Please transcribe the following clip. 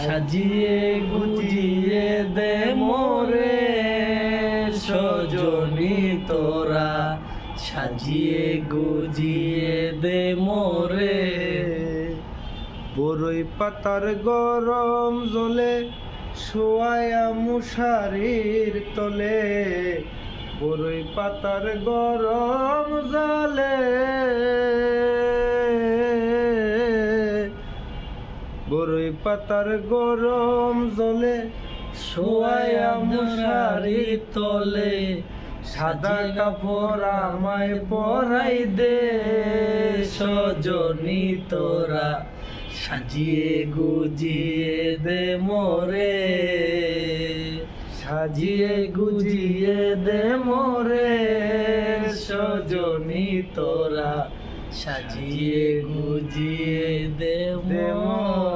সাজিয়ে গুজিয়ে দে মোরে সজনী তোরা, সাজিয়ে গুজিয়ে দে মোরে। বরই পাতার গরম জলে শোয়ায়া মশারির তলে, বরই পাতার গরম জলে, বরই পাতার গরম জলে শোয়ায়া মশারির তলে, সাদা কাপড় আমায় পরাই দে সজনী তোরা, সাজিয়ে গুজিয়ে দে মোরে, সাজিয়ে গুজিয়ে দে মোরে সজনী তোরা, সাজিয়ে গুজিয়ে দে মোরে।